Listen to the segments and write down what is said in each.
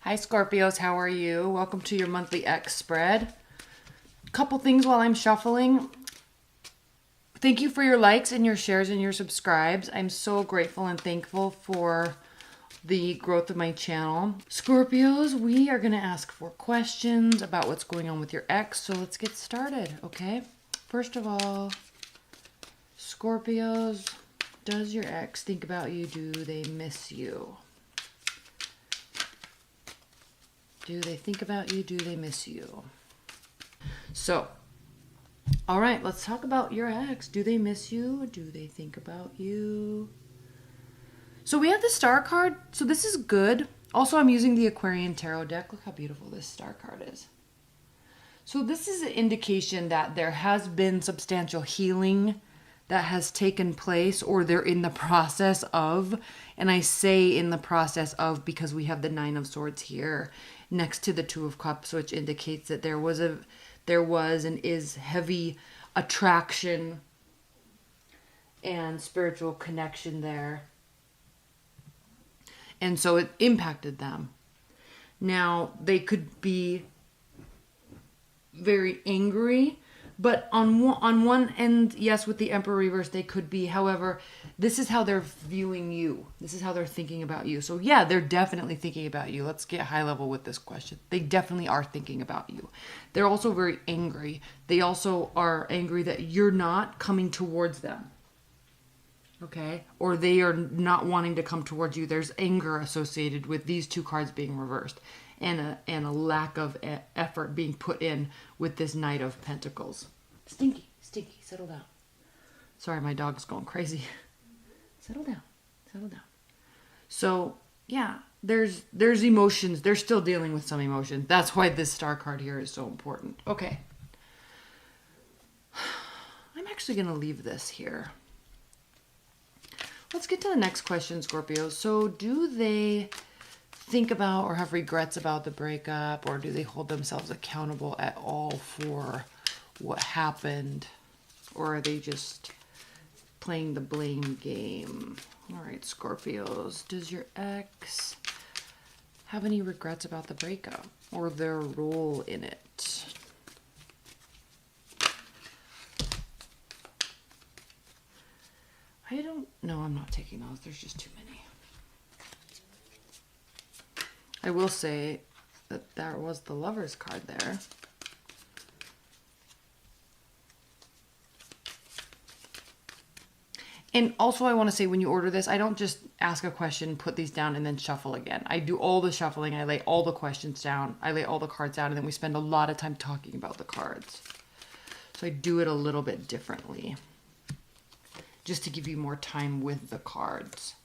Hi Scorpios, how are you? Welcome to your monthly X spread. Couple things while I'm shuffling. Thank you for your likes and your shares and your subscribes. I'm so grateful and thankful for the growth of my channel. Scorpios, we are going to ask 4 questions about what's going on with your ex. So let's get started, okay? First of all, Scorpios, does your ex think about you? Do they miss you? Do they think about you? Do they miss you? So, all right, let's talk about your ex. Do they miss you? Do they think about you? So we have the Star card. So this is good. Also, I'm using the Aquarian Tarot deck. Look how beautiful this Star card is. So this is an indication that there has been substantial healing that has taken place, or they're in the process of. And I say in the process of because we have the 9 of Swords here next to the 2 of Cups, which indicates that there was and is heavy attraction and spiritual connection there. And so it impacted them. Now, they could be very angry, but on one end, yes, with the Emperor reverse, they could be. However, this is how they're viewing you. This is how they're thinking about you. So yeah, they're definitely thinking about you. Let's get high level with this question. They definitely are thinking about you. They're also very angry. They also are angry that you're not coming towards them. Okay? Or they are not wanting to come towards you. There's anger associated with these 2 cards being reversed. And a lack of effort being put in with this Knight of Pentacles. Stinky, settle down. Sorry, my dog's going crazy. Settle down. So, yeah, there's emotions. They're still dealing with some emotion. That's why this Star card here is so important. Okay. I'm actually going to leave this here. Let's get to the next question, Scorpio. So, do they think about or have regrets about the breakup, or do they hold themselves accountable at all for what happened, or are they just playing the blame game? All right, Scorpios, does your ex have any regrets about the breakup or their role in it? I don't know. I'm not taking those. There's just too many. I will say that there was the Lover's card there. And also I want to say, when you order this, I don't just ask a question, put these down, and then shuffle again. I do all the shuffling. I lay all the questions down. I lay all the cards down, and then we spend a lot of time talking about the cards. So I do it a little bit differently, just to give you more time with the cards.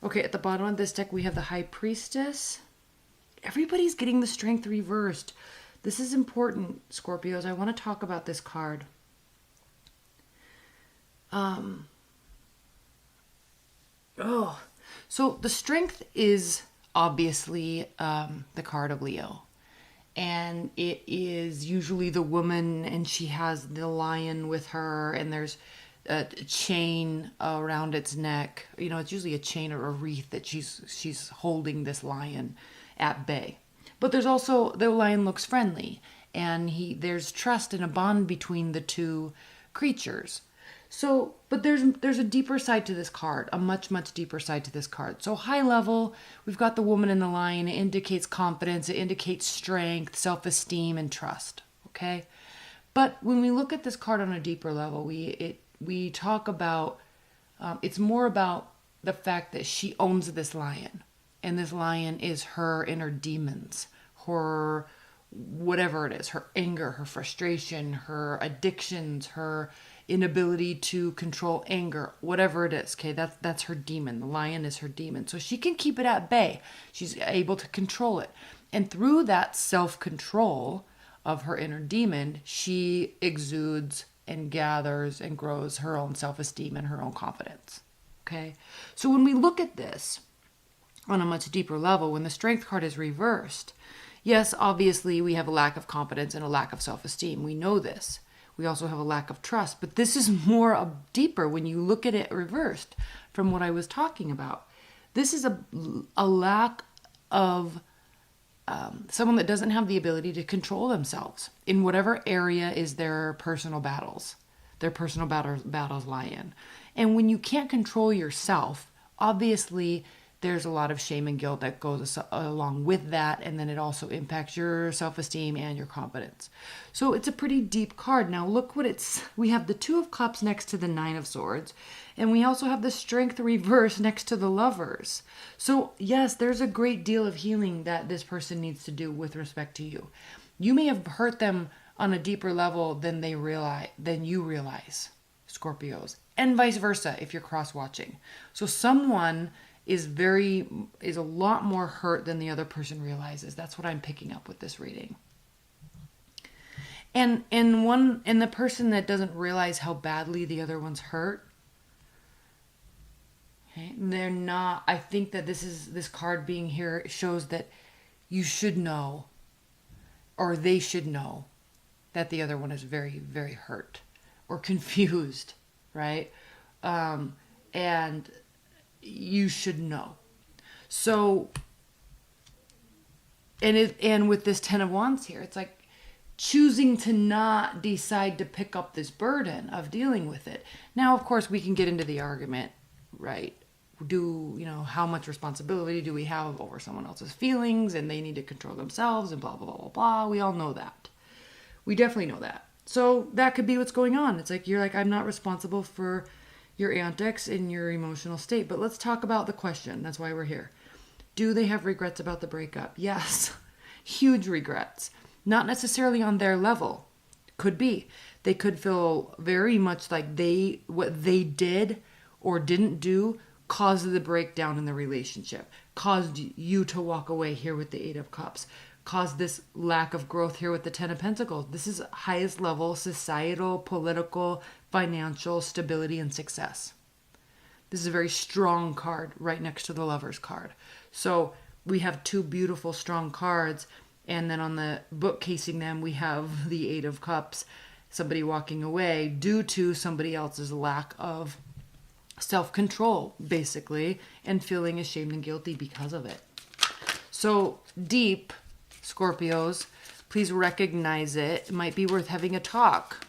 Okay, at the bottom of this deck, we have the High Priestess. Everybody's getting the Strength reversed. This is important, Scorpios. I want to talk about this card. So the Strength is obviously the card of Leo. And it is usually the woman, and she has the lion with her, and there's a chain around its neck. You know, it's usually a chain or a wreath that she's holding this lion at bay. But there's also, the lion looks friendly, and there's trust and a bond between the 2 creatures. So, but there's a deeper side to this card, a much deeper side to this card. So high level, we've got the woman and the lion. It indicates confidence, it indicates strength, self-esteem, and trust. Okay, but when we look at this card on a deeper level, we talk about, it's more about the fact that she owns this lion. And this lion is her inner demons, her whatever it is, her anger, her frustration, her addictions, her inability to control anger, whatever it is. Okay, that's her demon. The lion is her demon. So she can keep it at bay. She's able to control it. And through that self-control of her inner demon, she exudes and gathers and grows her own self-esteem and her own confidence. Okay, so when we look at this on a much deeper level, when the Strength card is reversed, yes, obviously we have a lack of confidence and a lack of self-esteem. We know this. We also have a lack of trust, but this is more deeper when you look at it reversed from what I was talking about. This is a lack of someone that doesn't have the ability to control themselves in whatever area is their personal battles. Their personal battles lie in. And when you can't control yourself, obviously there's a lot of shame and guilt that goes along with that, and then it also impacts your self-esteem and your confidence. So it's a pretty deep card. Now look what we have the Two of Cups next to the Nine of Swords, and we also have the Strength reverse next to the Lovers. So yes, there's a great deal of healing that this person needs to do with respect to you. You may have hurt them on a deeper level than you realize, Scorpios, and vice versa if you're cross-watching. So someone is a lot more hurt than the other person realizes. That's what I'm picking up with this reading. And the person that doesn't realize how badly the other one's hurt, okay, they're not. I think that this card being here shows that you should know, or they should know, that the other one is very, very hurt or confused, right? And you should know. So, and with this Ten of Wands here, it's like choosing to not decide to pick up this burden of dealing with it. Now, of course, we can get into the argument, right? How much responsibility do we have over someone else's feelings, and they need to control themselves and blah, blah, blah, blah, blah. We all know that. We definitely know that. So that could be what's going on. It's like, you're like, I'm not responsible for your antics and your emotional state. But let's talk about the question. That's why we're here. Do they have regrets about the breakup? Yes. Huge regrets. Not necessarily on their level. Could be. They could feel very much like what they did or didn't do caused the breakdown in the relationship. Caused you to walk away here with the Eight of Cups. Caused this lack of growth here with the Ten of Pentacles. This is highest level societal, political, financial stability and success. This is a very strong card right next to the Lover's card. So we have two beautiful, strong cards. And then on the book casing them, we have the Eight of Cups. Somebody walking away due to somebody else's lack of self-control, basically, and feeling ashamed and guilty because of it. So deep, Scorpios, please recognize it. It might be worth having a talk.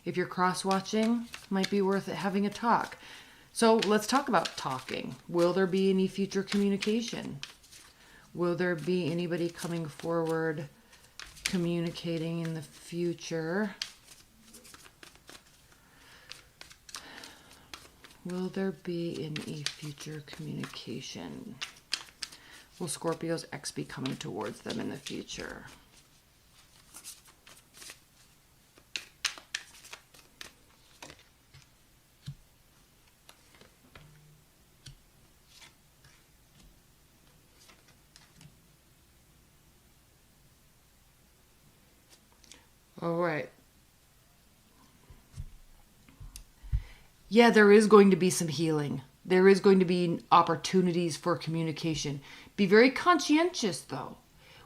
If you're cross-watching, it might be worth having a talk. So let's talk about talking. Will there be any future communication? Will there be anybody coming forward, communicating in the future? Will there be any future communication? Will Scorpio's ex be coming towards them in the future? All right. Yeah, there is going to be some healing. There is going to be opportunities for communication. Be very conscientious, though.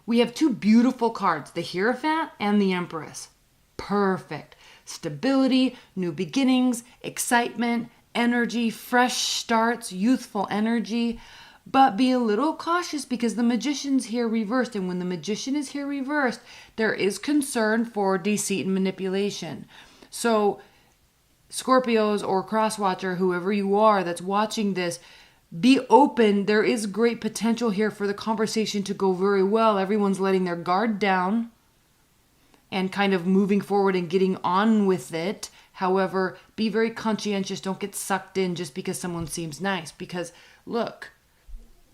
We have two beautiful cards, the Hierophant and the Empress. Perfect. Stability, new beginnings, excitement, energy, fresh starts, youthful energy. But be a little cautious because the Magician's here reversed. And when the Magician is here reversed, there is concern for deceit and manipulation. So Scorpios or cross-watcher, whoever you are that's watching this, be open. There is great potential here for the conversation to go very well. Everyone's letting their guard down and kind of moving forward and getting on with it. However, be very conscientious. Don't get sucked in just because someone seems nice. Because, look,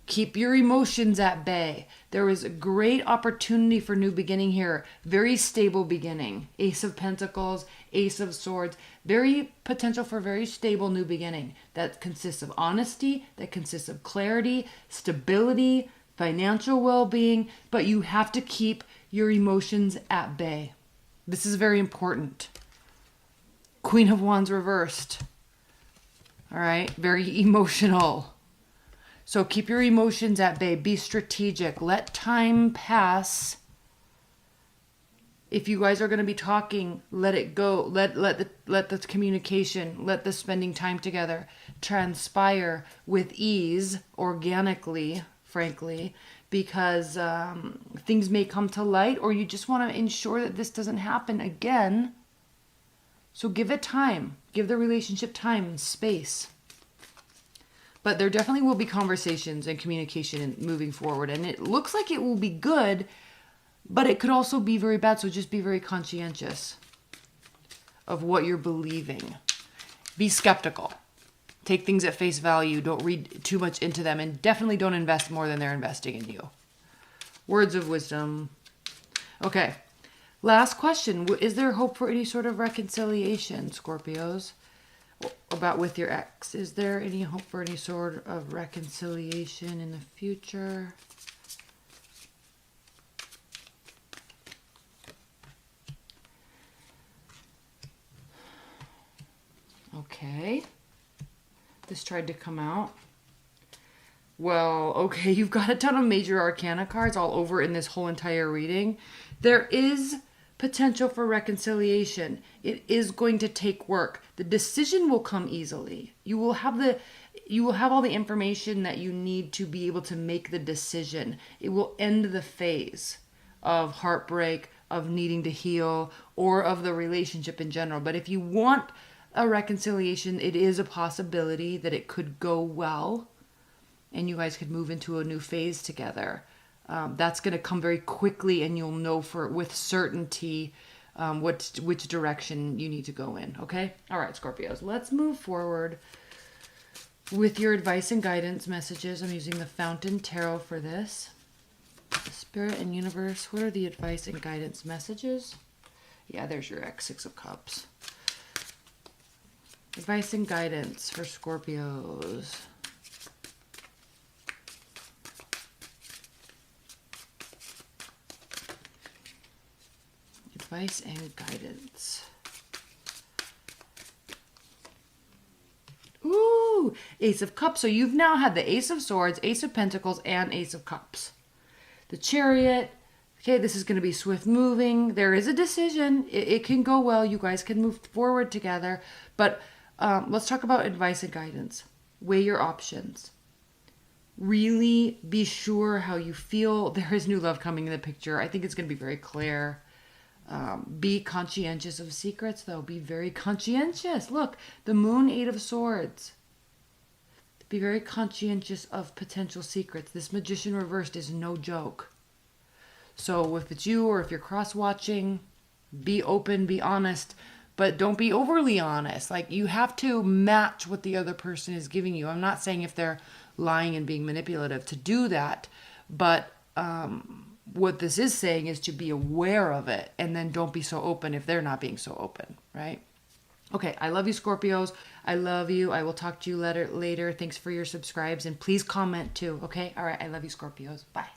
keep your emotions at bay. There is a great opportunity for new beginning here. Very stable beginning. Ace of Pentacles, Ace of Swords. Very potential for very stable new beginning. That consists of honesty, that consists of clarity, stability, financial well-being. But you have to keep your emotions at bay. This is very important. Queen of Wands reversed. All right, very emotional. So keep your emotions at bay. Be strategic. Let time pass. If you guys are going to be talking, let it go. Let the communication, let the spending time together transpire with ease, organically, frankly, because things may come to light, or you just want to ensure that this doesn't happen again. So give it time. Give the relationship time and space. But there definitely will be conversations and communication moving forward. And it looks like it will be good, but it could also be very bad. So just be very conscientious of what you're believing. Be skeptical. Take things at face value. Don't read too much into them. And definitely don't invest more than they're investing in you. Words of wisdom. Okay. Last question. Is there hope for any sort of reconciliation, Scorpios? About with your ex? Is there any hope for any sort of reconciliation in the future? Okay. This tried to come out. Well, okay, you've got a ton of major arcana cards all over in this whole entire reading. There is potential for reconciliation. It is going to take work. The decision will come easily. You will have all the information that you need to be able to make the decision. It will end the phase of heartbreak, of needing to heal, or of the relationship in general. But if you want a reconciliation, it is a possibility that it could go well and you guys could move into a new phase together. That's going to come very quickly, and you'll know with certainty which direction you need to go in. Okay? All right, Scorpios. Let's move forward with your advice and guidance messages. I'm using the Fountain Tarot for this. Spirit and Universe, what are the advice and guidance messages? Yeah, there's your X, Six of Cups. Advice and guidance for Scorpios. Advice and guidance. Ooh, Ace of Cups. So you've now had the Ace of Swords, Ace of Pentacles, and Ace of Cups. The Chariot. Okay, this is going to be swift moving. There is a decision. It can go well. You guys can move forward together. But let's talk about advice and guidance. Weigh your options. Really be sure how you feel. There is new love coming in the picture. I think it's going to be very clear. Be conscientious of secrets, though. Be very conscientious. Look, the Moon, Eight of Swords. Be very conscientious of potential secrets. This Magician reversed is no joke. So if it's you or if you're cross-watching, be open, be honest, but don't be overly honest. Like, you have to match what the other person is giving you. I'm not saying if they're lying and being manipulative to do that, but what this is saying is to be aware of it, and then don't be so open if they're not being so open, right? Okay, I love you, Scorpios. I love you. I will talk to you later. Thanks for your subscribes, and please comment too, okay? All right, I love you, Scorpios. Bye.